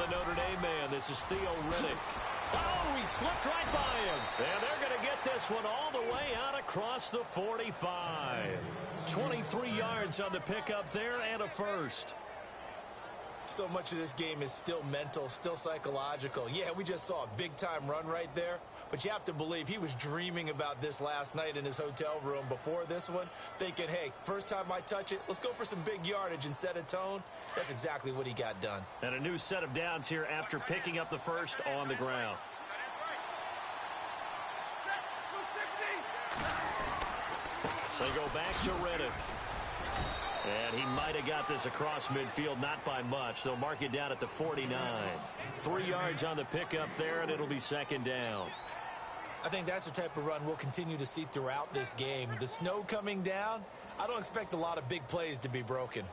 the Notre Dame man. This is Theo Riddick. Oh, he slipped right by him. And they're going to get this one all the way out across the 45. 23 yards on the pickup there and a first. So much of this game is still mental, still psychological. Yeah, we just saw a big-time run right there, but you have to believe he was dreaming about this last night in his hotel room before this one, thinking, hey, first time I touch it, let's go for some big yardage and set a tone. That's exactly what he got done. And a new set of downs here after picking up the first on the ground. They go back to Riddick. And he might have got this across midfield, not by much. They'll mark it down at the 49. 3 yards on the pickup there, and it'll be second down. I think that's the type of run we'll continue to see throughout this game. The snow coming down, I don't expect a lot of big plays to be broken.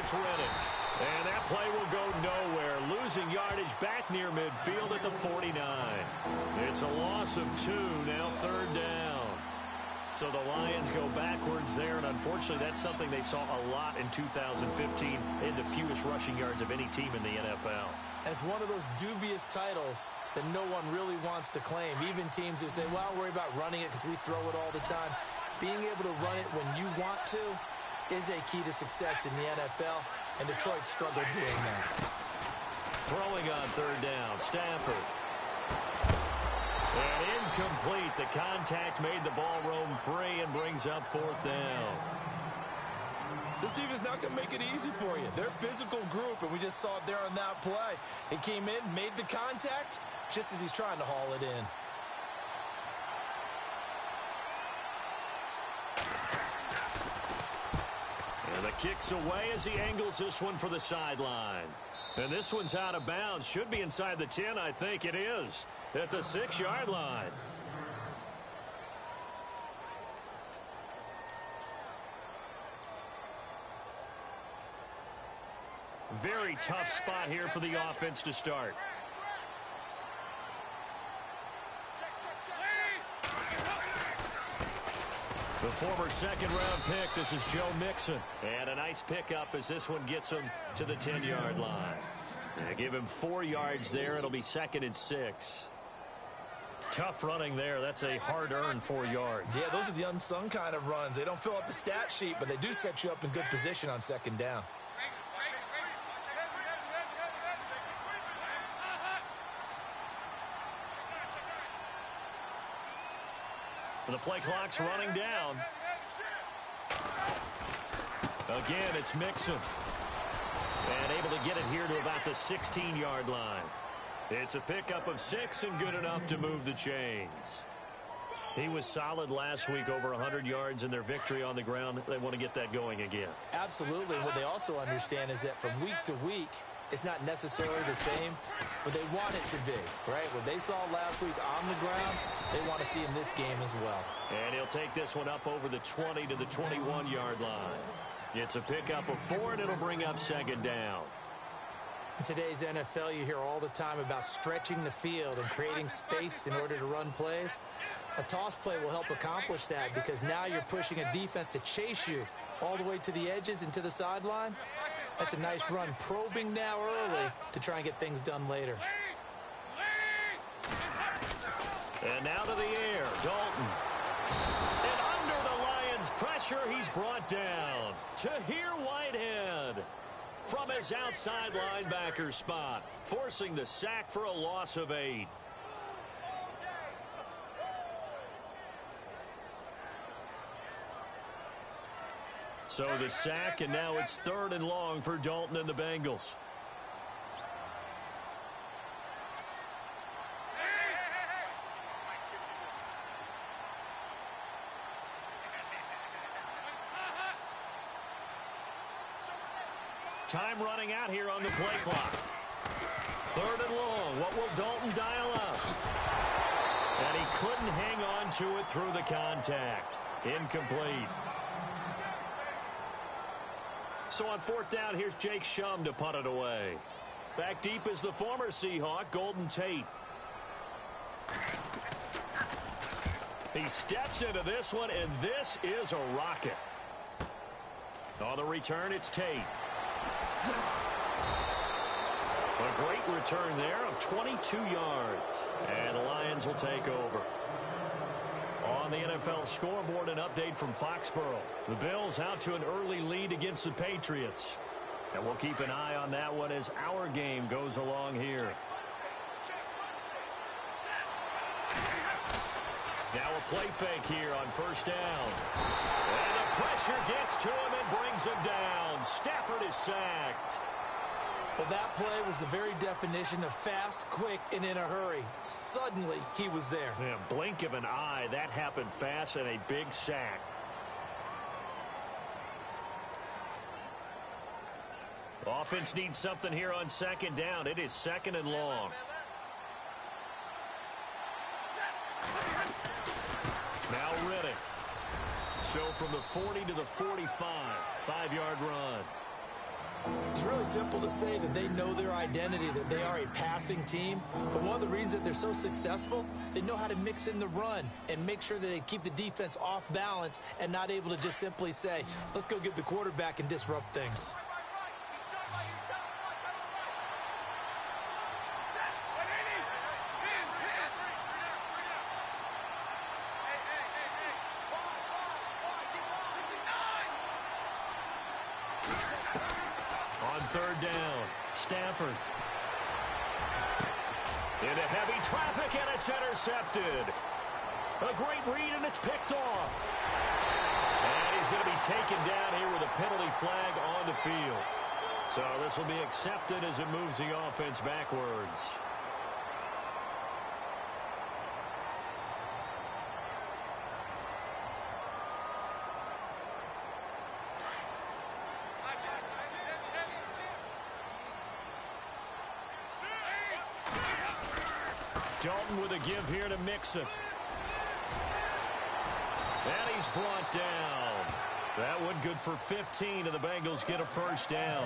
Riddick. And that play will go nowhere. Losing yardage back near midfield at the 49. It's a loss of 2, now third down. So the Lions go backwards there, and unfortunately that's something they saw a lot in 2015 in the fewest rushing yards of any team in the NFL. And it's one of those dubious titles that no one really wants to claim. Even teams who say, well, I'll worry about running it because we throw it all the time. Being able to run it when you want to is a key to success in the NFL, and Detroit struggled doing that. Throwing on third down, Stafford. And incomplete. The contact made the ball roam free and brings up fourth down. This team is not going to make it easy for you. They're a physical group, and we just saw it there on that play. It came in, made the contact, just as he's trying to haul it in. And the kick's away as he angles this one for the sideline. And this one's out of bounds. Should be inside the 10, I think it is. At the 6-yard line. Very tough spot here for the offense to start. The former second-round pick, this is Joe Mixon. And a nice pickup as this one gets him to the 10-yard line. And give him 4 yards there. It'll be 2nd and 6. Tough running there. That's a hard-earned 4 yards. Yeah, those are the unsung kind of runs. They don't fill up the stat sheet, but they do set you up in good position on second down. The play clock's running down. Again, it's Mixon. And able to get it here to about the 16-yard line. It's a pickup of 6 and good enough to move the chains. He was solid last week, over 100 yards in their victory on the ground. They want to get that going again. Absolutely. What they also understand is that from week to week, it's not necessarily the same, but they want it to be, right? What they saw last week on the ground, they want to see in this game as well. And he'll take this one up over the 20 to the 21-yard line. It's a pickup of 4, and it'll bring up second down. In today's NFL, you hear all the time about stretching the field and creating space in order to run plays. A toss play will help accomplish that because now you're pushing a defense to chase you all the way to the edges and to the sideline. That's a nice run, probing now early to try and get things done later. And now to the air, Dalton. And under the Lions' pressure, he's brought down. Tahir Whitehead from his outside linebacker spot, forcing the sack for a loss of 8. So the sack, and now it's 3rd and long for Dalton and the Bengals. Time running out here on the play clock. 3rd and long. What will Dalton dial up? And he couldn't hang on to it through the contact. Incomplete. So on fourth down, here's Jake Shum to punt it away. Back deep is the former Seahawk, Golden Tate. He steps into this one, and this is a rocket. On the return, it's Tate. A great return there of 22 yards. And the Lions will take over. On the NFL scoreboard, an update from Foxborough. The Bills out to an early lead against the Patriots. And we'll keep an eye on that one as our game goes along here. Now a play fake here on first down. And the pressure gets to him and brings him down. Stafford is sacked. Well, that play was the very definition of fast, quick, and in a hurry. Suddenly, he was there. Yeah, blink of an eye. That happened fast and a big sack. Offense needs something here on second down. It is second and long. Now Riddick. So from the 40 to the 45, 5-yard run. It's really simple to say that they know their identity, that they are a passing team. But one of the reasons that they're so successful, they know how to mix in the run and make sure that they keep the defense off balance and not able to just simply say, let's go get the quarterback and disrupt things. Third down, Stafford. Into heavy traffic, and it's intercepted. A great read, and it's picked off. And he's going to be taken down here with a penalty flag on the field. So this will be accepted as it moves the offense backwards. Dalton with a give here to Mixon. And he's brought down. That one good for 15, and the Bengals get a first down.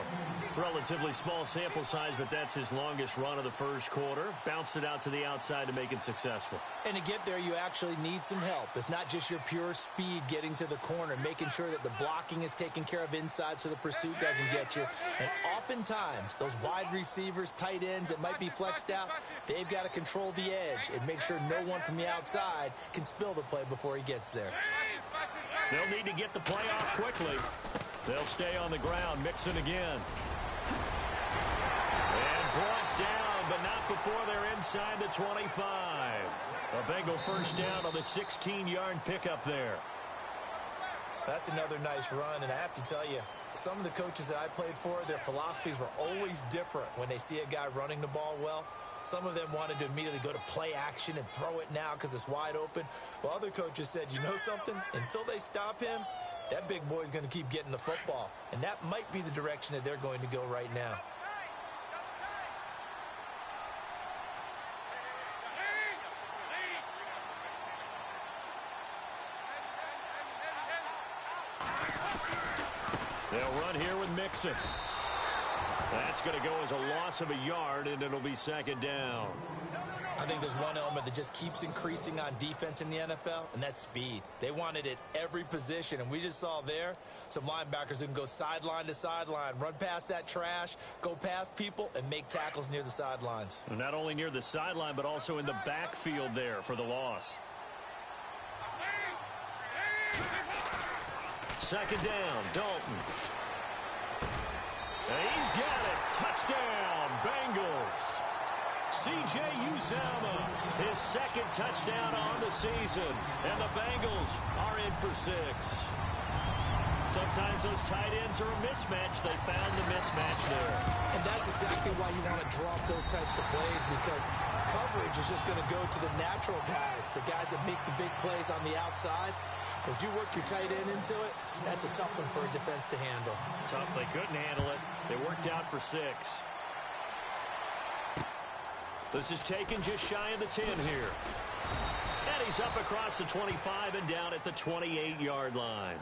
Relatively small sample size, but that's his longest run of the first quarter. Bounced it out to the outside to make it successful. And to get there, you actually need some help. It's not just your pure speed getting to the corner, making sure that the blocking is taken care of inside so the pursuit doesn't get you. And oftentimes, those wide receivers, tight ends that might be flexed out, they've got to control the edge and make sure no one from the outside can spill the play before he gets there. They'll need to get the play off quickly. They'll stay on the ground. Mixon again. And brought down, but not before they're inside the 25. A Bengal first down on the 16-yard pickup there. That's another nice run, and I have to tell you, some of the coaches that I played for, their philosophies were always different when they see a guy running the ball well. Some of them wanted to immediately go to play action and throw it now because it's wide open. While other coaches said, you know something? Until they stop him, that big boy's going to keep getting the football. And that might be the direction that they're going to go right now. They'll run here with Mixon. That's going to go as a loss of a yard, and it'll be second down. I think there's one element that just keeps increasing on defense in the NFL, and that's speed. They want it at every position, and we just saw there some linebackers who can go sideline to sideline, run past that trash, go past people, and make tackles near the sidelines. And not only near the sideline, but also in the backfield there for the loss. Second down, Dalton. And he's got it. Touchdown, Bengals. C.J. Uzomah, his second touchdown on the season. And the Bengals are in for 6. Sometimes those tight ends are a mismatch. They found the mismatch there. And that's exactly why you want to drop those types of plays, because coverage is just going to go to the natural guys, the guys that make the big plays on the outside. But if you work your tight end into it, that's a tough one for a defense to handle. Tough. They couldn't handle it. They worked out for 6. This is taken just shy of the 10 here. And he's up across the 25 and down at the 28-yard line.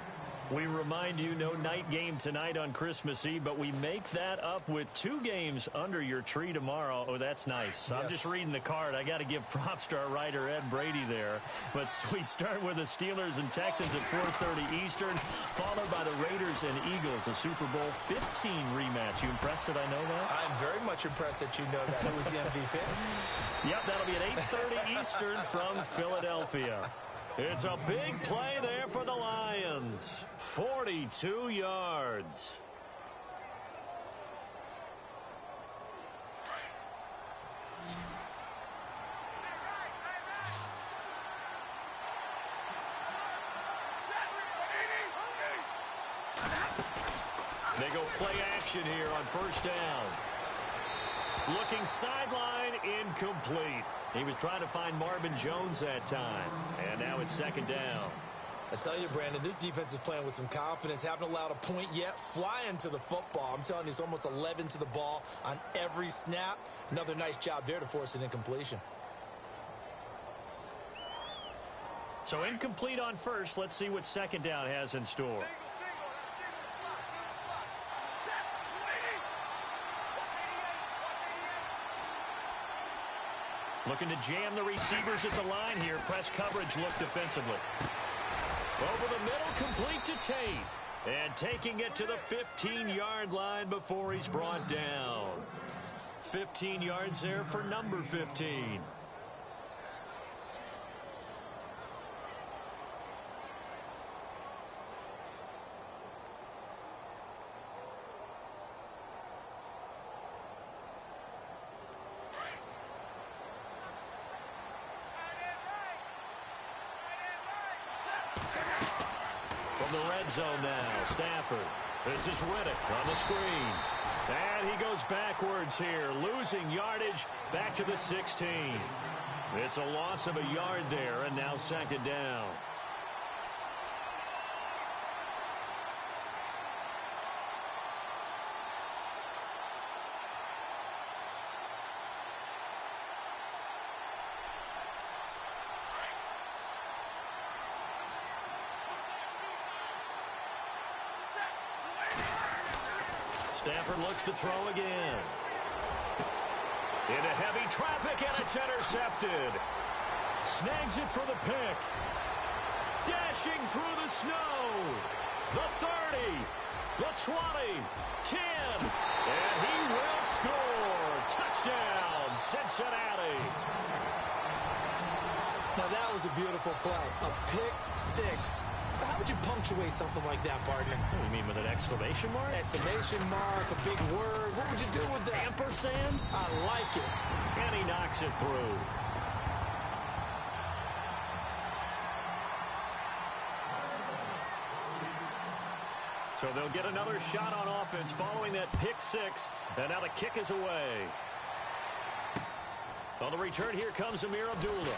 We remind you, no night game tonight on Christmas Eve, but we make that up with 2 games under your tree tomorrow. Oh, that's nice. Yes. I'm just reading the card. I got to give props to our writer, Ed Brady, there. But we start with the Steelers and Texans at 4:30 Eastern, followed by the Raiders and Eagles, a Super Bowl 15 rematch. You impressed that I know that? I'm very much impressed that you know that. It was the MVP. Yep, that'll be at 8:30 Eastern from Philadelphia. It's a big play there for the Lions. 42 yards. They go play action here on first down. Looking sideline, incomplete. He was trying to find Marvin Jones that time. And now it's second down. I tell you, Brandon, this defense is playing with some confidence. Haven't allowed a point yet. Flying to the football. I'm telling you, it's almost 11 to the ball on every snap. Another nice job there to force an incompletion. So incomplete on first. Let's see what second down has in store. Looking to jam the receivers at the line here. Press coverage look defensively. Over the middle, complete to Tate. And taking it to the 15-yard line before he's brought down. 15 yards there for number 15. The red zone now. Stafford. This is Riddick on the screen. And he goes backwards here, losing yardage back to the 16. It's a loss of a yard there, and now second down. Stafford looks to throw again. Into heavy traffic, and it's intercepted. Snags it for the pick. Dashing through the snow. The 30, the 20, 10, and he will score. Touchdown, Cincinnati. Now that was a beautiful play. A pick six. How would you punctuate something like that, partner? What do you mean, with an exclamation mark? Exclamation mark, a big word. What would you do with that? Ampersand? I like it. And he knocks it through. So they'll get another shot on offense following that pick six. And now the kick is away. On the return, here comes Amir Abdullah.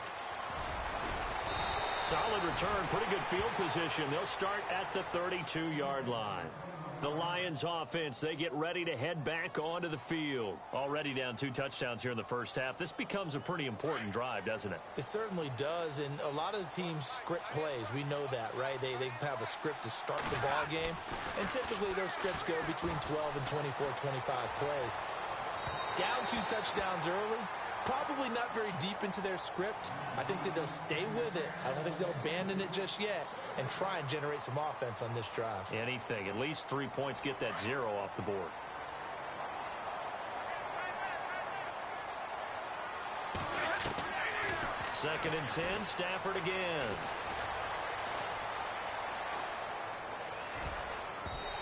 Solid return, pretty good field position. They'll start at the 32-yard line. The Lions offense, they get ready to head back onto the field. Already down 2 touchdowns here in the first half. This becomes a pretty important drive, doesn't it? It certainly does, and a lot of the teams script plays. We know that, right? They have a script to start the ball game, and typically those scripts go between 12 and 24, 25 plays. Down 2 touchdowns early. Probably not very deep into their script. I think that they'll stay with it. I don't think they'll abandon it just yet and try and generate some offense on this drive. Anything. At least 3 points, get that 0 off the board. Second and 10, Stafford again.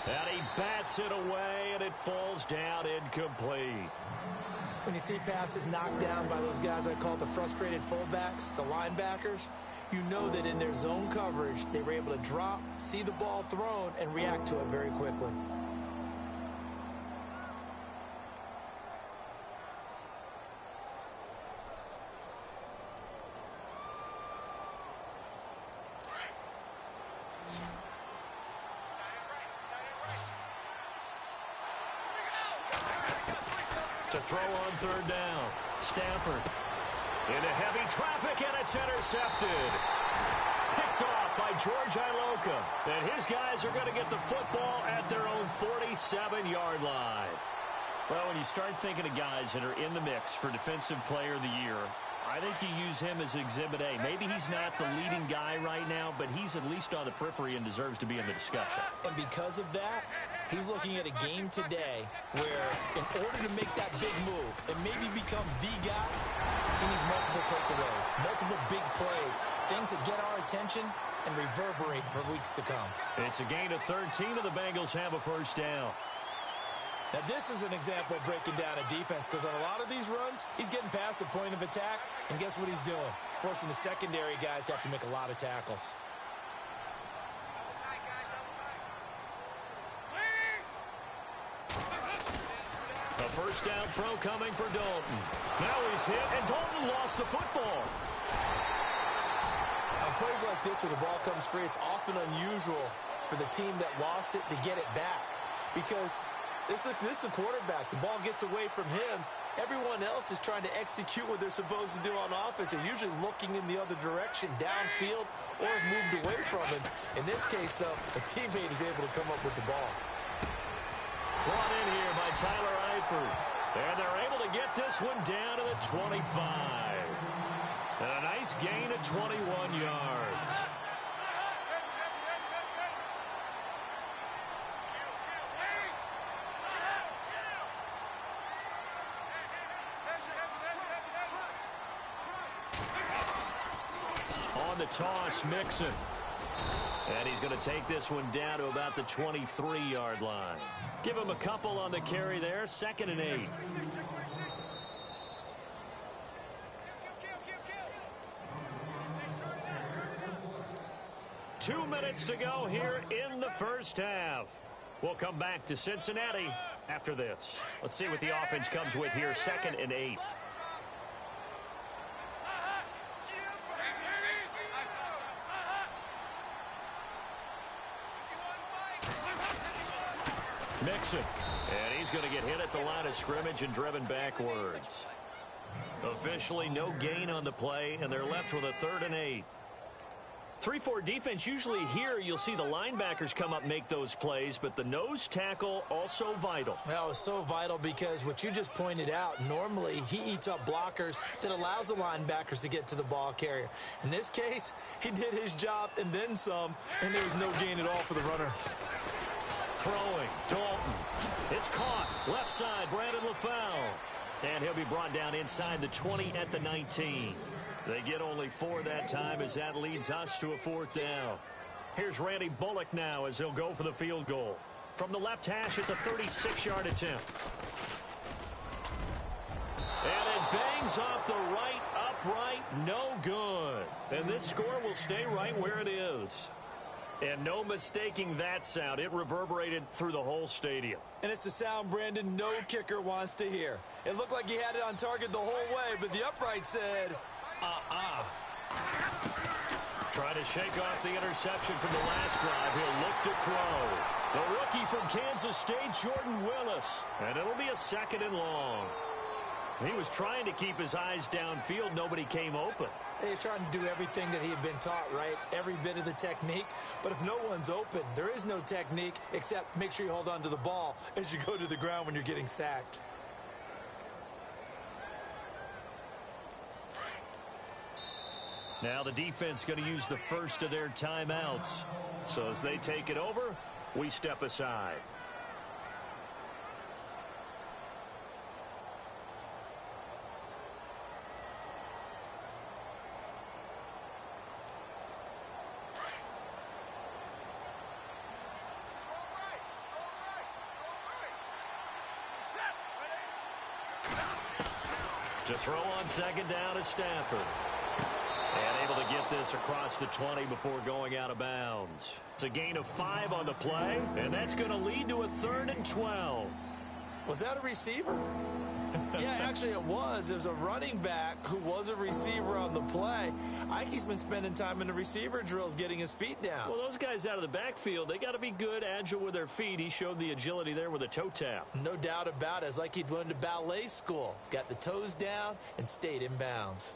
And he bats it away, and it falls down incomplete. When you see passes knocked down by those guys I call the frustrated fullbacks, the linebackers, you know that in their zone coverage, they were able to drop, see the ball thrown, and react to it very quickly. To throw on third down. Stafford into heavy traffic, and it's intercepted. Picked off by George Iloka. And his guys are going to get the football at their own 47-yard line. Well, when you start thinking of guys that are in the mix for Defensive Player of the Year, I think you use him as Exhibit A. Maybe he's not the leading guy right now, but he's at least on the periphery and deserves to be in the discussion. And because of that, he's looking at a game today where in order to make that big move and maybe become the guy, he needs multiple takeaways, multiple big plays, things that get our attention and reverberate for weeks to come. It's a gain of 13, and the Bengals have a first down. Now, this is an example of breaking down a defense because on a lot of these runs, he's getting past the point of attack, and guess what he's doing? Forcing the secondary guys to have to make a lot of tackles. A first down throw coming for Dalton. Now he's hit, and Dalton lost the football. On plays like this where the ball comes free, it's often unusual for the team that lost it to get it back because this is the quarterback. The ball gets away from him. Everyone else is trying to execute what they're supposed to do on offense. They're usually looking in the other direction, downfield, or have moved away from him. In this case, though, a teammate is able to come up with the ball. Brought in here by Tyler Eifert. And they're able to get this one down to the 25. And a nice gain of 21 yards. On the toss, Mixon. And he's going to take this one down to about the 23-yard line. Give him a couple on the carry there. 2nd and 8. Two minutes to go here in the first half. We'll come back to Cincinnati after this. Let's see what the offense comes with here. 2nd and 8. Mixon. And he's going to get hit at the line of scrimmage and driven backwards. Officially no gain on the play, and they're left with a 3rd and 8. 3-4 defense, usually here you'll see the linebackers come up make those plays, but the nose tackle also vital. Well, it's so vital because what you just pointed out, normally he eats up blockers that allows the linebackers to get to the ball carrier. In this case, he did his job and then some, and there was no gain at all for the runner. Throwing, Dalton. It's caught. Left side, Brandon LaFell. And he'll be brought down inside the 20 at the 19. They get only 4 that time as that leads us to a 4th down. Here's Randy Bullock now as he'll go for the field goal. From the left hash, it's a 36-yard attempt. And it bangs off the right upright. No good. And this score will stay right where it is. And no mistaking that sound. It reverberated through the whole stadium. And it's the sound, Brandon, no kicker wants to hear. It looked like he had it on target the whole way, but the upright said, Try to shake off the interception from the last drive. He'll look to throw. The rookie from Kansas State, Jordan Willis. And it'll be a 2nd and long. He was trying to keep his eyes downfield. Nobody came open. He's trying to do everything that he had been taught, right? Every bit of the technique. But if no one's open, there is no technique except make sure you hold on to the ball as you go to the ground when you're getting sacked. Now the defense going to use the first of their timeouts. So as they take it over, we step aside. To throw on 2nd down is Stafford. And able to get this across the 20 before going out of bounds. It's a gain of 5 on the play, and that's going to lead to a 3rd and 12. Was that a receiver? Yeah, actually it was. It was a running back who was a receiver on the play. Ike's been spending time in the receiver drills getting his feet down. Well, those guys out of the backfield, they got to be good, agile with their feet. He showed the agility there with a toe tap. No doubt about it. It's like he'd went to ballet school. Got the toes down and stayed in bounds.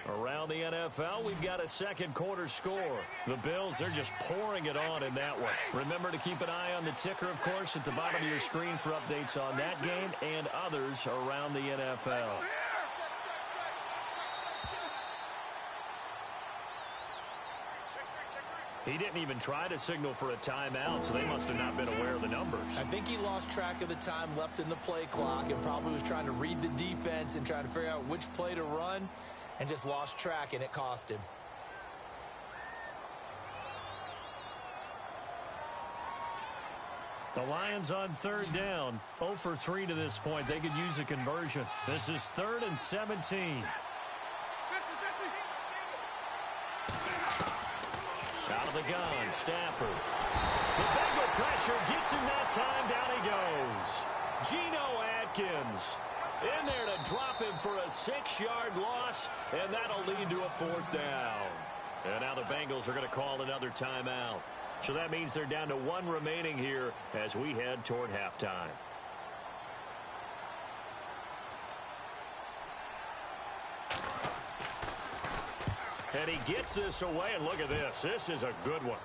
Around the NFL, we've got a second quarter score. The Bills, they're just pouring it on in that one. Remember to keep an eye on the ticker, of course, at the bottom of your screen for updates on that game and others around the NFL. He didn't even try to signal for a timeout, so they must have not been aware of the numbers. I think he lost track of the time left in the play clock and probably was trying to read the defense and trying to figure out which play to run and just lost track, and it cost him. The Lions on third down, 0 for 3 to this point. They could use a conversion. This is 3rd and 17. Out of the gun, Stafford. The Bengal pressure gets him that time. Down he goes. Geno Atkins in there to drop him for a 6-yard loss, and that'll lead to a 4th down. And now the Bengals are going to call another timeout. So that means they're down to 1 remaining here as we head toward halftime. And he gets this away, and look at this. This is a good one.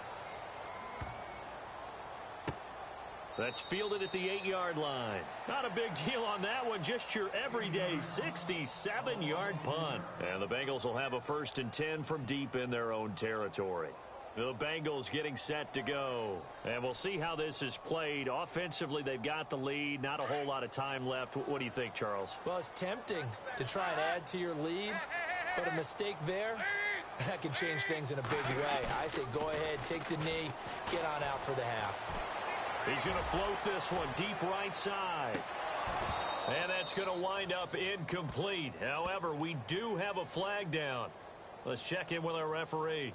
That's fielded at the 8-yard line. Not a big deal on that one. Just your everyday 67-yard punt. And the Bengals will have a 1st and 10 from deep in their own territory. The Bengals getting set to go. And we'll see how this is played. Offensively, they've got the lead. Not a whole lot of time left. What do you think, Charles? Well, it's tempting to try and add to your lead, but a mistake there, that can change things in a big way. I say go ahead, take the knee, get on out for the half. He's going to float this one deep right side. And that's going to wind up incomplete. However, we do have a flag down. Let's check in with our referee.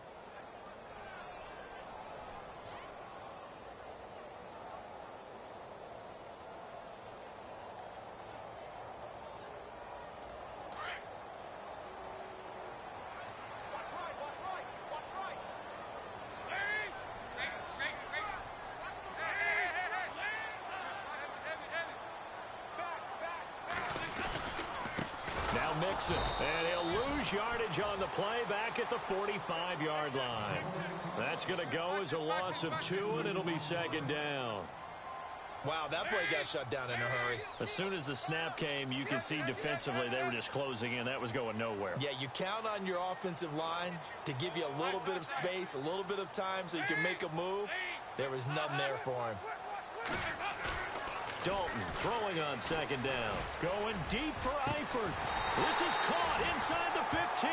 Mixon, and he'll lose yardage on the play back at the 45-yard line. That's going to go as a loss of 2, and it'll be 2nd down. Wow, that play got shut down in a hurry. As soon as the snap came, you can see defensively they were just closing in. That was going nowhere. Yeah, you count on your offensive line to give you a little bit of space, a little bit of time so you can make a move. There was none there for him. Dalton throwing on 2nd down. Going deep for Eifert. This is caught inside the 15.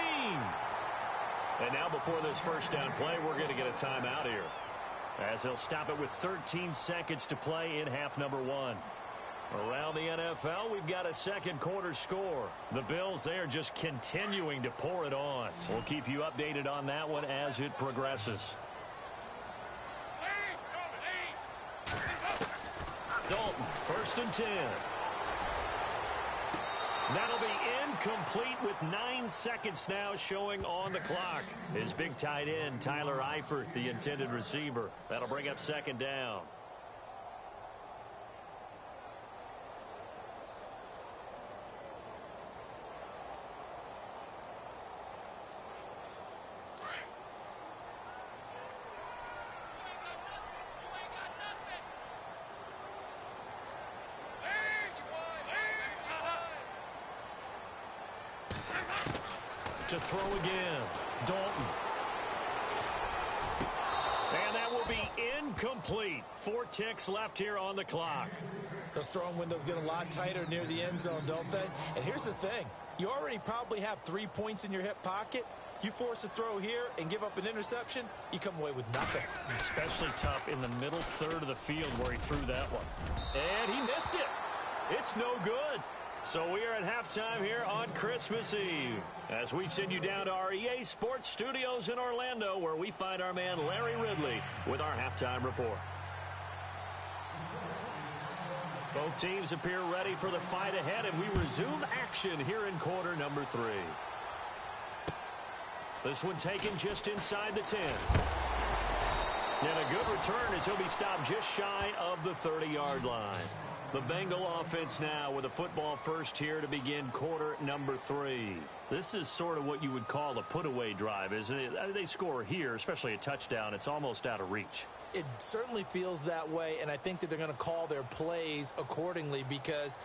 And now before this 1st down play, we're going to get a timeout here, as they'll stop it with 13 seconds to play in half number 1. Around the NFL, we've got a second quarter score. The Bills, they are just continuing to pour it on. We'll keep you updated on that one as it progresses. Dalton, 1st and 10. That'll be incomplete with 9 seconds now showing on the clock. His big tight end, Tyler Eifert, the intended receiver. That'll bring up 2nd down. To throw again, Dalton. And that will be incomplete. 4 ticks left here on the clock. Those throwing windows get a lot tighter near the end zone, don't they? And here's the thing. You already probably have 3 points in your hip pocket. You force a throw here and give up an interception, you come away with nothing. Especially tough in the middle third of the field where he threw that one. And he missed it. It's no good. So we are at halftime here on Christmas Eve as we send you down to our EA Sports Studios in Orlando, where we find our man Larry Ridley with our halftime report. Both teams appear ready for the fight ahead, and we resume action here in quarter number 3. This one taken just inside the 10. And a good return as he'll be stopped just shy of the 30-yard line. The Bengal offense now with a football first here to begin quarter number 3. This is sort of what you would call a put-away drive, isn't it? I mean, they score here, especially a touchdown. It's almost out of reach. It certainly feels that way, and I think that they're going to call their plays accordingly, because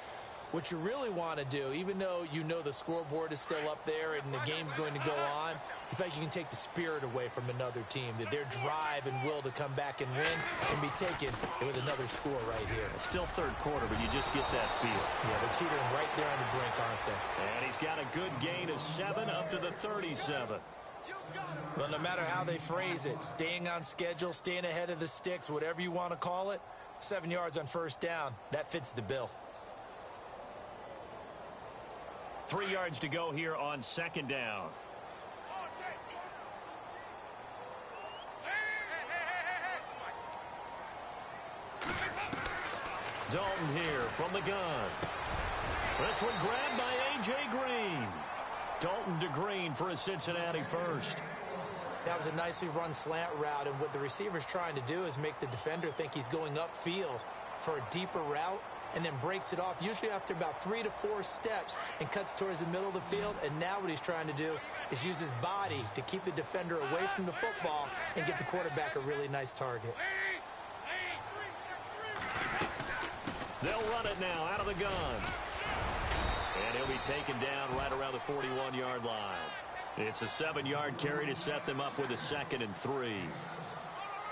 what you really want to do, even though you know the scoreboard is still up there and the game's going to go on, you think you can take the spirit away from another team, that their drive and will to come back and win can be taken with another score right here. Still third quarter, but you just get that feel. Yeah, they're teetering right there on the brink, aren't they? And he's got a good gain of 7 up to the 37. Well, no matter how they phrase it, staying on schedule, staying ahead of the sticks, whatever you want to call it, 7 yards on first down, that fits the bill. 3 yards to go here on second down. Dalton here from the gun. This one grabbed by A.J. Green. Dalton to Green for a Cincinnati first. That was a nicely run slant route, and what the receiver's trying to do is make the defender think he's going upfield for a deeper route, and then breaks it off, usually after about 3 to 4 steps, and cuts towards the middle of the field. And now what he's trying to do is use his body to keep the defender away from the football and get the quarterback a really nice target. They'll run it now out of the gun. And he'll be taken down right around the 41-yard line. It's a 7-yard carry to set them up with a 2nd and 3.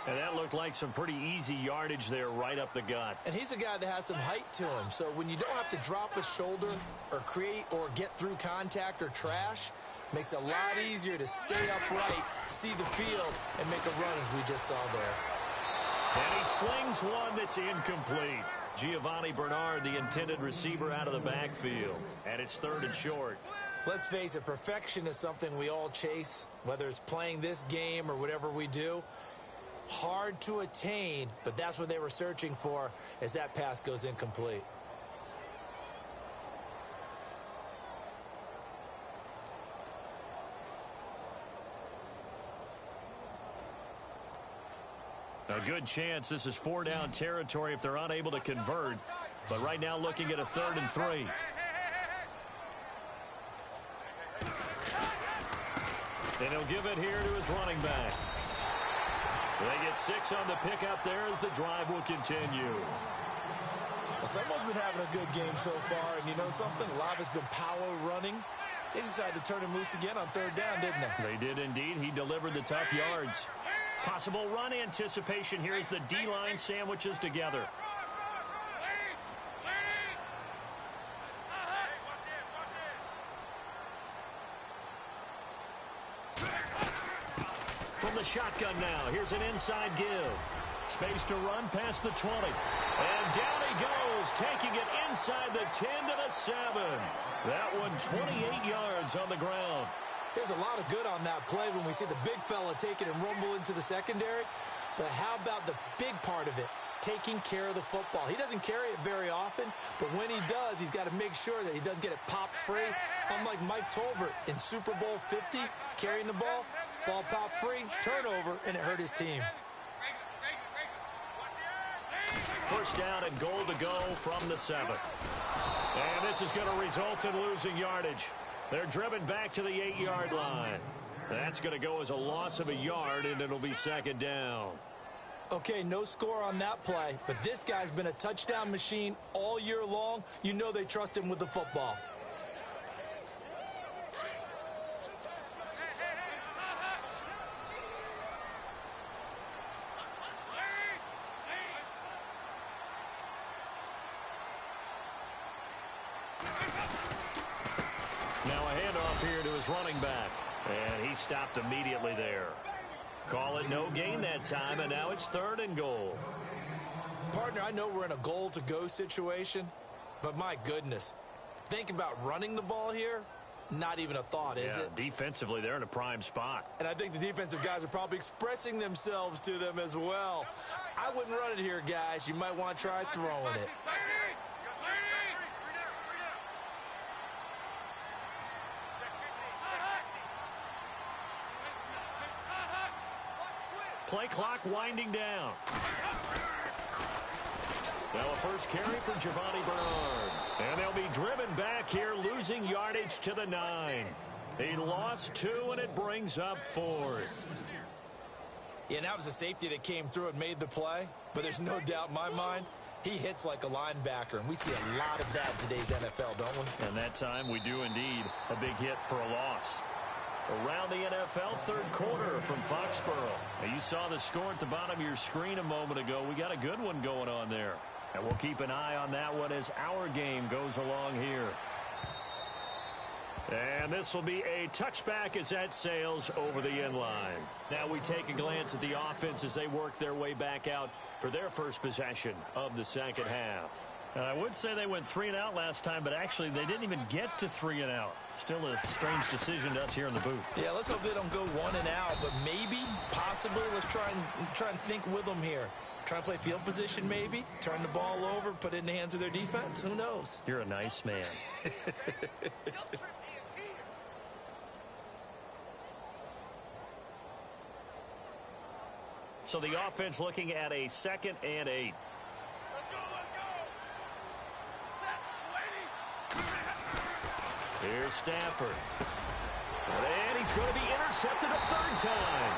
And that looked like some pretty easy yardage there right up the gut. And he's a guy that has some height to him. So when you don't have to drop a shoulder or create or get through contact or trash, makes it a lot easier to stay upright, see the field, and make a run as we just saw there. And he slings one that's incomplete. Giovanni Bernard, the intended receiver, out of the backfield. And it's 3rd and short. Let's face it, perfection is something we all chase, whether it's playing this game or whatever we do. Hard to attain, but that's what they were searching for as that pass goes incomplete. A good chance this is 4-down territory if they're unable to convert. But right now looking at a 3rd and 3. And he'll give it here to his running back. They get 6 on the pickup there as the drive will continue. Well, someone's been having a good game so far, and you know something? A lot has been power running. They decided to turn him loose again on 3rd down, didn't they? They did indeed. He delivered the tough yards. Possible run anticipation here as the D-line sandwiches together. From the shotgun now, here's an inside give. Space to run past the 20. And down he goes, taking it inside the 10 to the 7. That one 28 yards on the ground. There's a lot of good on that play when we see the big fella take it and rumble into the secondary. But how about the big part of it? Taking care of the football. He doesn't carry it very often, but when he does, he's got to make sure that he doesn't get it popped free. Unlike Mike Tolbert in Super Bowl 50, carrying the ball popped free, turnover, and it hurt his team. First down and goal to go from the 7. And this is going to result in losing yardage. They're driven back to the 8-yard line. That's going to go as a loss of a yard, and it'll be 2nd down. Okay, no score on that play, but this guy's been a touchdown machine all year long. You know they trust him with the football. Now a handoff here to his running back. And he stopped immediately there. Call it no gain that time, and now it's 3rd and goal. Partner, I know we're in a goal-to-go situation, but my goodness, think about running the ball here. Not even a thought, is it? Defensively, they're in a prime spot. And I think the defensive guys are probably expressing themselves to them as well. I wouldn't run it here, guys. You might want to try throwing it. Play clock winding down. Now a first carry for Giovanni Bernard. And they'll be driven back here, losing yardage to the 9. He lost 2, and it brings up 4th. Yeah, and that was a safety that came through and made the play. But there's no doubt in my mind, he hits like a linebacker. And we see a lot of that in today's NFL, don't we? And that time we do indeed a big hit for a loss. Around the NFL, third quarter from Foxborough. Now, you saw the score at the bottom of your screen a moment ago. We got a good one going on there. And we'll keep an eye on that one as our game goes along here. And this will be a touchback as that sails over the end line. Now we take a glance at the offense as they work their way back out for their first possession of the second half. And I would say they went 3 and out last time, but actually they didn't even get to 3 and out. Still a strange decision to us here in the booth. Yeah, let's hope they don't go 1 and out, but maybe, possibly, let's try and think with them here. Try and play field position maybe, turn the ball over, put it in the hands of their defense. Who knows? You're a nice man. So the offense looking at a 2nd and 8. Here's Stafford. And he's going to be intercepted a 3rd time.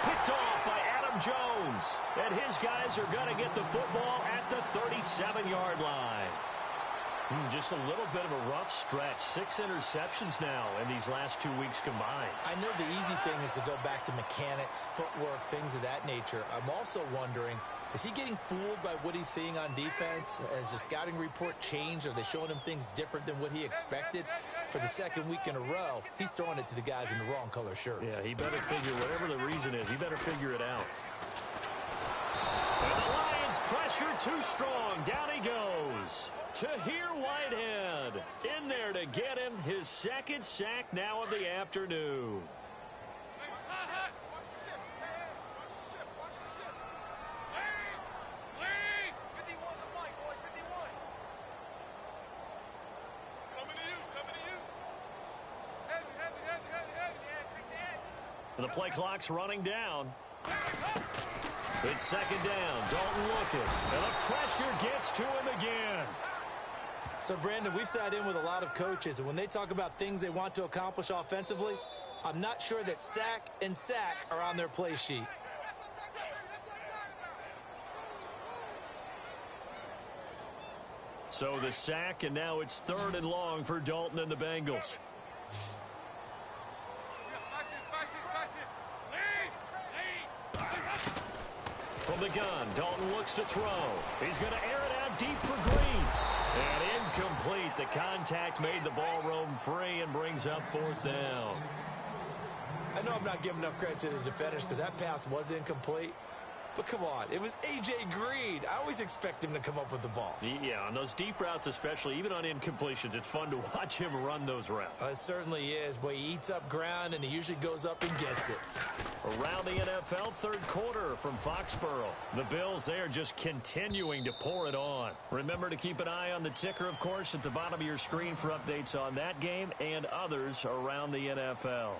Picked off by Adam Jones. And his guys are going to get the football at the 37-yard line. Just a little bit of a rough stretch. 6 interceptions now in these last 2 weeks combined. I know the easy thing is to go back to mechanics, footwork, things of that nature. I'm also wondering, is he getting fooled by what he's seeing on defense? Has the scouting report changed? Are they showing him things different than what he expected? For the 2nd week in a row, he's throwing it to the guys in the wrong color shirts. Yeah, he better figure, whatever the reason is, he better figure it out. And the Lions pressure too strong. Down he goes. Tahir Whitehead in there to get him his 2nd sack now of the afternoon. The play clock's running down. It's 2nd down. Dalton looking. And the pressure gets to him again. So, Brandon, we sat in with a lot of coaches, and when they talk about things they want to accomplish offensively, I'm not sure that sack and sack are on their play sheet. So the sack, and now it's 3rd and long for Dalton and the Bengals. From the gun, Dalton looks to throw. He's going to air it out deep for Green. And incomplete. The contact made the ball roam free and brings up 4th down. I know I'm not giving enough credit to the defenders because that pass was incomplete. But come on, it was A.J. Green. I always expect him to come up with the ball. Yeah, on those deep routes especially, even on incompletions, it's fun to watch him run those routes. It certainly is, but he eats up ground, and he usually goes up and gets it. Around the NFL, third quarter from Foxborough. The Bills, they are just continuing to pour it on. Remember to keep an eye on the ticker, of course, at the bottom of your screen for updates on that game and others around the NFL.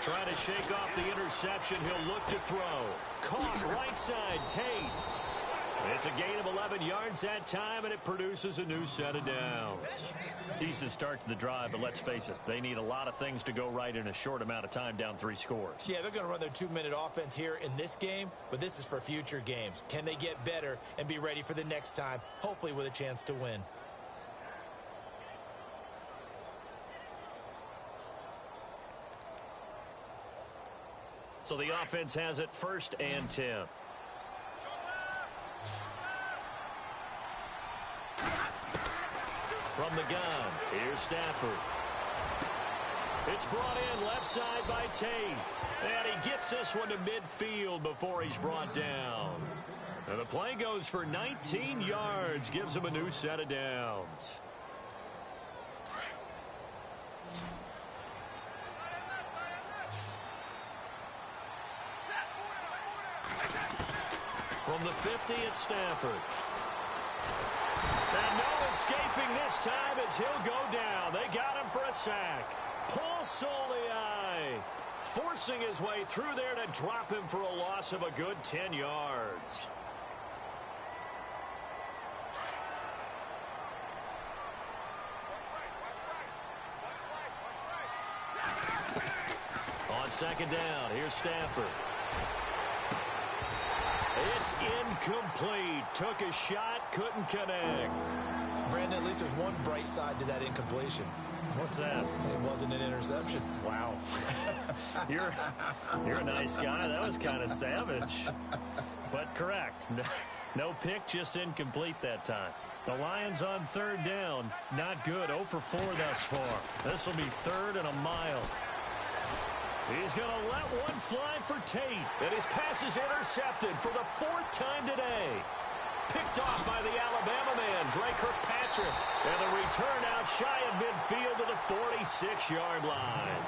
Trying to shake off the interception. He'll look to throw. Caught right side, Tate. It's a gain of 11 yards that time, and it produces a new set of downs. Decent start to the drive, but let's face it, they need a lot of things to go right in a short amount of time, down 3 scores. Yeah, they're going to run their 2-minute offense here in this game, but this is for future games. Can they get better and be ready for the next time, hopefully with a chance to win? So the offense has it 1st and 10. From the gun, here's Stafford. It's brought in left side by Tate. And he gets this one to midfield before he's brought down. And the play goes for 19 yards, gives him a new set of downs. From the 50, it's Stafford. And no escaping this time as he'll go down. They got him for a sack. Paul Soliai forcing his way through there to drop him for a loss of a good 10 yards. On second down, here's Stafford. It's incomplete. Took a shot, couldn't connect. Brandon, at least there's one bright side to that incompletion. What's that? It wasn't an interception. Wow. You're a nice guy. That was kind of savage. But correct. No pick, just incomplete that time. The Lions on third down. Not good. 0 for 4 thus far. This will be 3rd and a mile. He's going to let one fly for Tate. And his pass is intercepted for the 4th time today. Picked off by the Alabama man, Dre Kirkpatrick. And the return out shy of midfield to the 46-yard line.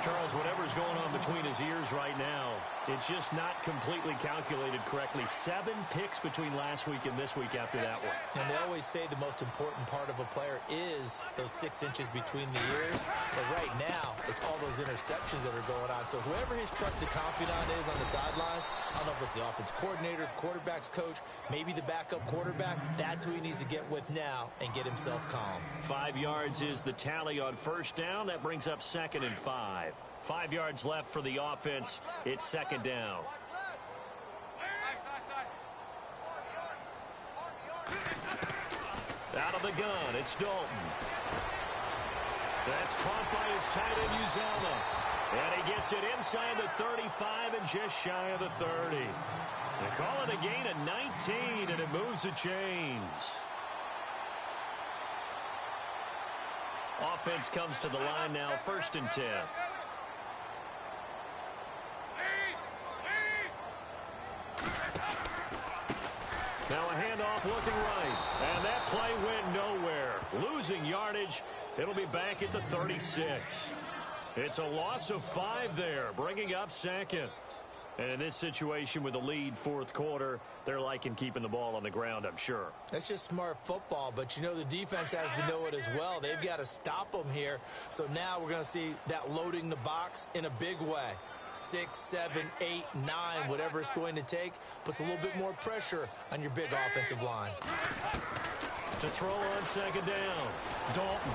Charles, whatever's going on between his ears right now, it's just not completely calculated correctly. 7 picks between last week and this week after that one. And they always say the most important part of a player is those 6 inches between the ears. But right now, it's all those interceptions that are going on. So whoever his trusted confidant is on the sidelines, I don't know if it's the offense coordinator, the quarterback's coach, maybe the backup quarterback, that's who he needs to get with now and get himself calm. 5 yards is the tally on first down. That brings up 2nd and 5. 5 yards left for the offense. It's 2nd down. Out of the gun, it's Dalton. That's caught by his tight end, Uzomah. And he gets it inside the 35 and just shy of the 30. They call it a gain of 19, and it moves the chains. Offense comes to the line now, 1st and 10. Now a handoff looking right. And that play went nowhere. Losing yardage. It'll be back at the 36. It's a loss of 5 there, bringing up 2nd. And in this situation with the lead 4th quarter, they're liking keeping the ball on the ground, I'm sure. That's just smart football, but you know the defense has to know it as well. They've got to stop them here. So now we're going to see that loading the box in a big way. 6, 7, 8, 9, whatever it's going to take, puts a little bit more pressure on your big offensive line. To throw on 2nd down, Dalton.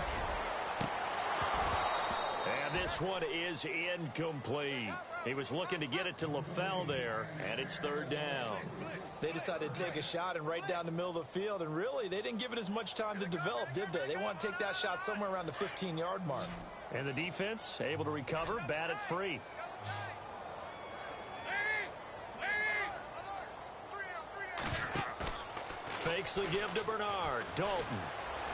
And this one is incomplete. He was looking to get it to LaFell there, and it's 3rd down. They decided to take a shot and right down the middle of the field, and really, they didn't give it as much time to develop, did they? They want to take that shot somewhere around the 15-yard mark. And the defense able to recover, bat it free. Fakes the give to Bernard. Dalton.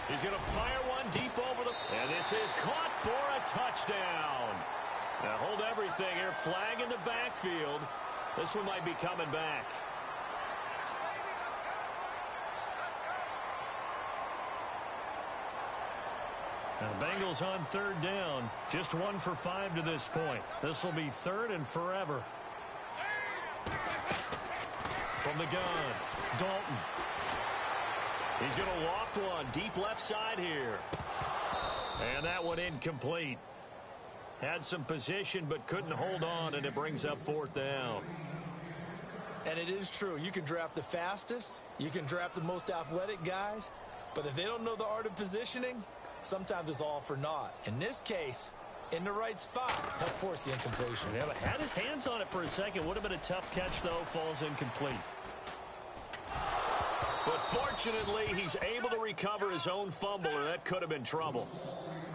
He's going to fire one deep over the... And this is caught for a touchdown. Now hold everything here. Flag in the backfield. This one might be coming back. Now Bengals on 3rd down. Just 1 for 5 to this point. This will be 3rd and forever. From the gun, Dalton. He's going to loft one deep left side here. And that one incomplete. Had some position but couldn't hold on, and it brings up 4th down. And it is true. You can draft the fastest. You can draft the most athletic guys. But if they don't know the art of positioning, sometimes it's all for naught. In this case, in the right spot, help force the incompletion. Yeah, but had his hands on it for a second. Would have been a tough catch, though. Falls incomplete. But fortunately, he's able to recover his own fumble, or that could have been trouble.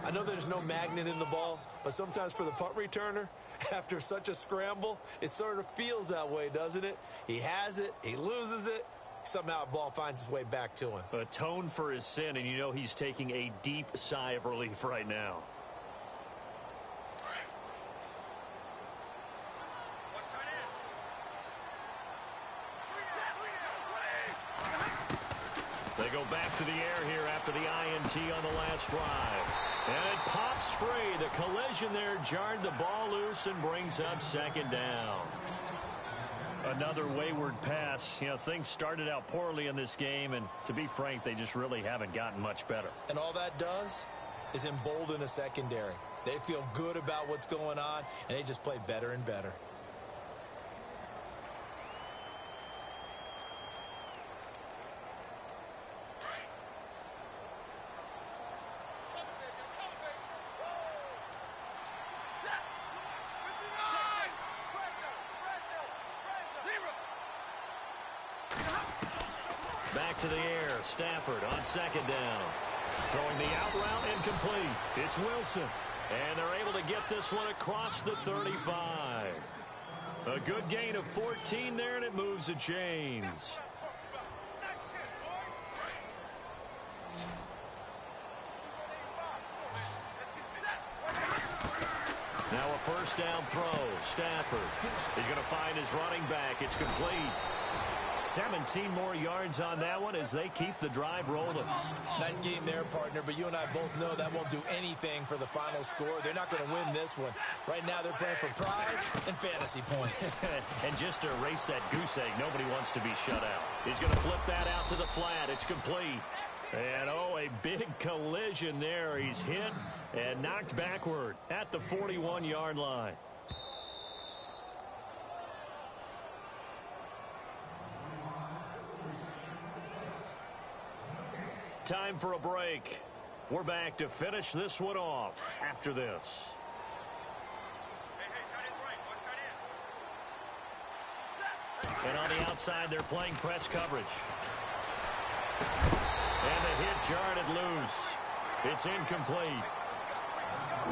I know there's no magnet in the ball, but sometimes for the punt returner, after such a scramble, it sort of feels that way, doesn't it? He has it, he loses it, somehow the ball finds its way back to him. Atone for his sin, and you know he's taking a deep sigh of relief right now. They go back to the air here after the INT on the last drive. And it pops free. The collision there jarred the ball loose and brings up 2nd down. Another wayward pass. You know, things started out poorly in this game, and to be frank, they just really haven't gotten much better. And all that does is embolden a secondary. They feel good about what's going on, and they just play better and better. Back to the air. Stafford on second down. Throwing the out route incomplete. It's Wilson. And they're able to get this one across the 35. A good gain of 14 there, and it moves the chains. Now a first down throw. Stafford. He's going to find his running back. It's complete. 17 more yards on that one as they keep the drive rolling. Nice game there, partner, but you and I both know that won't do anything for the final score. They're not going to win this one. Right now they're playing for pride and fantasy points. And just to erase that goose egg, nobody wants to be shut out. He's going to flip that out to the flat. It's complete. And, oh, a big collision there. He's hit and knocked backward at the 41-yard line. Time for a break. We're back to finish this one off after this. And on the outside, they're playing press coverage. And the hit jarred it loose. It's incomplete.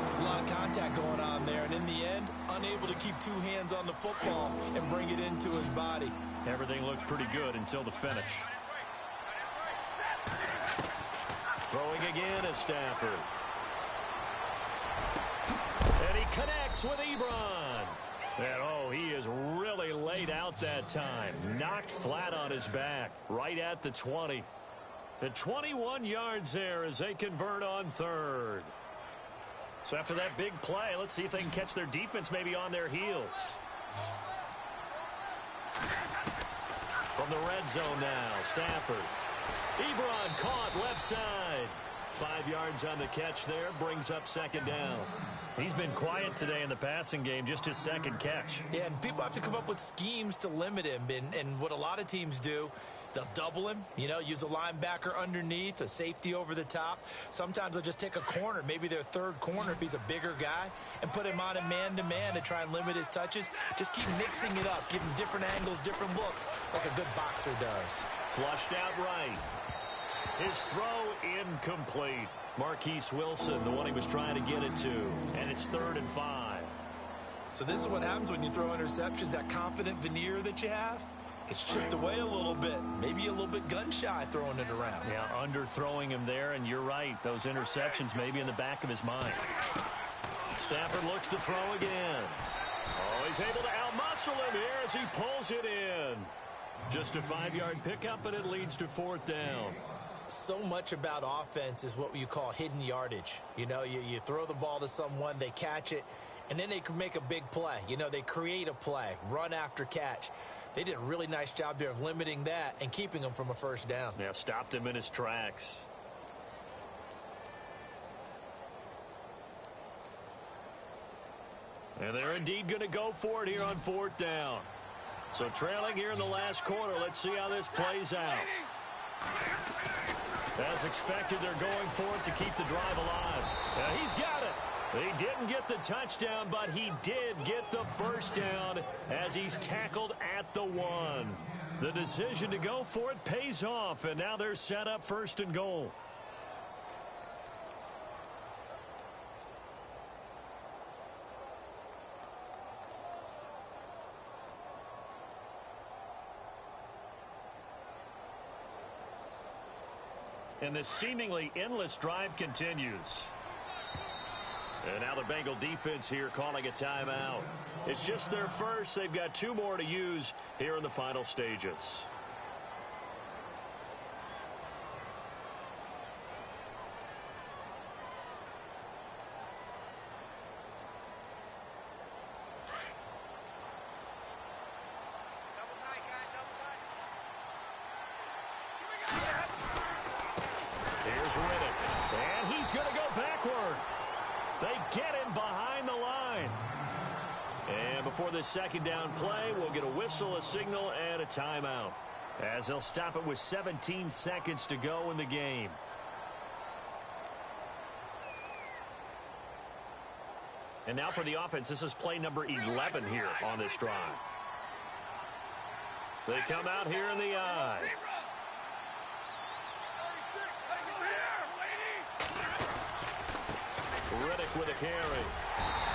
There's a lot of contact going on there, and in the end, unable to keep two hands on the football and bring it into his body. Everything looked pretty good until the finish. Throwing again is Stafford. And he connects with Ebron. And, oh, he is really laid out that time. Knocked flat on his back, right at the 20. And 21 yards there as they convert on third. So after that big play, let's see if they can catch their defense maybe on their heels. From the red zone now, Stafford. Ebron caught left side. 5 yards on the catch there, brings up second down. He's been quiet today in the passing game, just his second catch. Yeah, and people have to come up with schemes to limit him. And what a lot of teams do, they'll double him, you know, use a linebacker underneath, a safety over the top. Sometimes they'll just take a corner, maybe their third corner if he's a bigger guy, and put him on a man-to-man to try and limit his touches. Just keep mixing it up, give him different angles, different looks, like a good boxer does. Flushed out right. His throw incomplete. Marquise Wilson, the one he was trying to get it to. And it's 3rd and 5. So this is what happens when you throw interceptions. That confident veneer that you have gets chipped away a little bit. Maybe a little bit gun-shy throwing it around. Yeah, underthrowing him there, and you're right. Those interceptions may be in the back of his mind. Stafford looks to throw again. Oh, he's able to outmuscle him here as he pulls it in. Just a 5-yard pickup, and it leads to 4th down. So much about offense is what you call hidden yardage. You know, you throw the ball to someone, they catch it, and then they can make a big play. You know, they create a play, run after catch. They did a really nice job there of limiting that and keeping him from a first down. Yeah, stopped him in his tracks. And they're indeed going to go for it here on 4th down. So trailing here in the last quarter. Let's see how this plays out. As expected, they're going for it to keep the drive alive. He's got it. He didn't get the touchdown, but he did get the first down as he's tackled at the 1. The decision to go for it pays off, and now they're set up 1st and goal. And this seemingly endless drive continues. And now the Bengal defense here calling a timeout. It's just their first. They've got 2 more to use here in the final stages. from behind the line. And before this second down play, we'll get a whistle, a signal, and a timeout, as they'll stop it with 17 seconds to go in the game. And now for the offense, this is play number 11 here on this drive. They come out here in the eye. Riddick with a carry.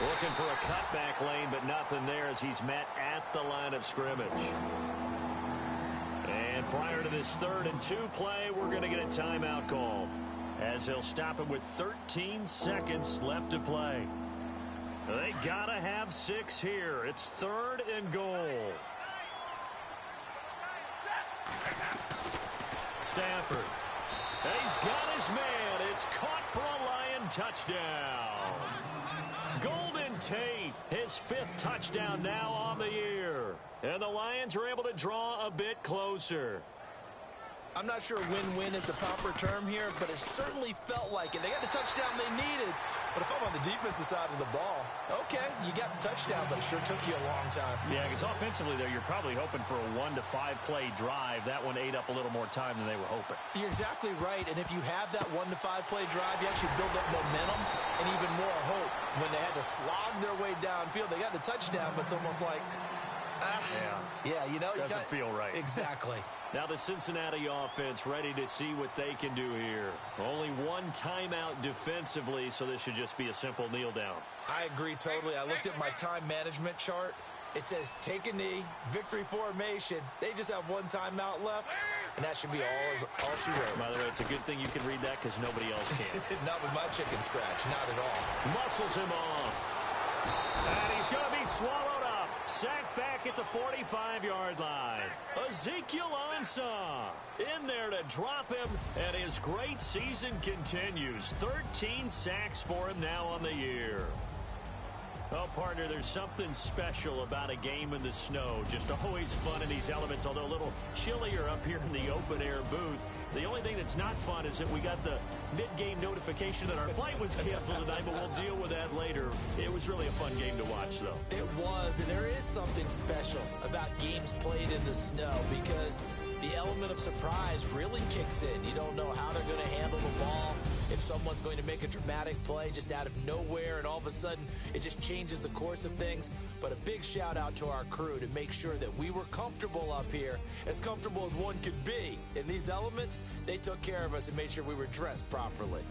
Looking for a cutback lane, but nothing there as he's met at the line of scrimmage. And prior to this 3rd and 2 play, we're going to get a timeout call, as he'll stop it with 13 seconds left to play. They got to have 6 here. It's 3rd and goal. Stafford. He's got his man. It's caught for a Lion touchdown. Golden Tate, his 5th touchdown now on the year. And the Lions are able to draw a bit closer. I'm not sure win-win is the proper term here, but it certainly felt like it. They got the touchdown they needed. But if I'm on the defensive side of the ball, okay, you got the touchdown, but it sure took you a long time. Yeah, because offensively there, you're probably hoping for a 1 to 5 play drive. That one ate up a little more time than they were hoping. You're exactly right, and if you have that 1 to 5 play drive, you actually build up momentum and even more hope. When they had to slog their way downfield, they got the touchdown, but it's almost like, yeah, you know. Doesn't feel right. Exactly. Now the Cincinnati offense ready to see what they can do here. Only 1 timeout defensively, so this should just be a simple kneel down. I agree totally. I looked at my time management chart. It says take a knee, victory formation. They just have 1 timeout left, and that should be all she wrote. By the way, it's a good thing you can read that because nobody else can. Not with my chicken scratch, not at all. Muscles him off. And he's going to be swallowed up. Sacked back at the 45-yard line. Ezekiel Ansah in there to drop him, and his great season continues. 13 sacks for him now on the year. Oh, partner, there's something special about a game in the snow. Just always fun in these elements, although a little chillier up here in the open-air booth. The only thing that's not fun is that we got the mid-game notification that our flight was canceled tonight, but we'll deal with that later. It was really a fun game to watch, though. It was, and there is something special about games played in the snow because the element of surprise really kicks in. You don't know how they're going to handle the ball, if someone's going to make a dramatic play just out of nowhere, and all of a sudden it just changes the course of things. But a big shout out to our crew to make sure that we were comfortable up here, as comfortable as one could be. In these elements, they took care of us and made sure we were dressed properly.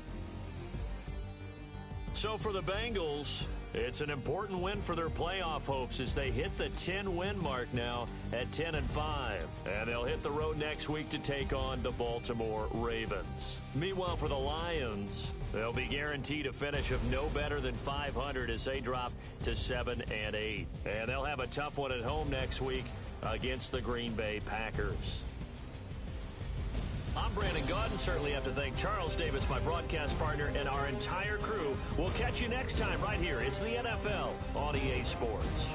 So for the Bengals, it's an important win for their playoff hopes as they hit the 10-win mark now at 10-5. And they'll hit the road next week to take on the Baltimore Ravens. Meanwhile, for the Lions, they'll be guaranteed a finish of no better than 500 as they drop to 7-8. And they'll have a tough one at home next week against the Green Bay Packers. I'm Brandon Gaudin. Certainly have to thank Charles Davis, my broadcast partner, and our entire crew. We'll catch you next time right here. It's the NFL on EA Sports.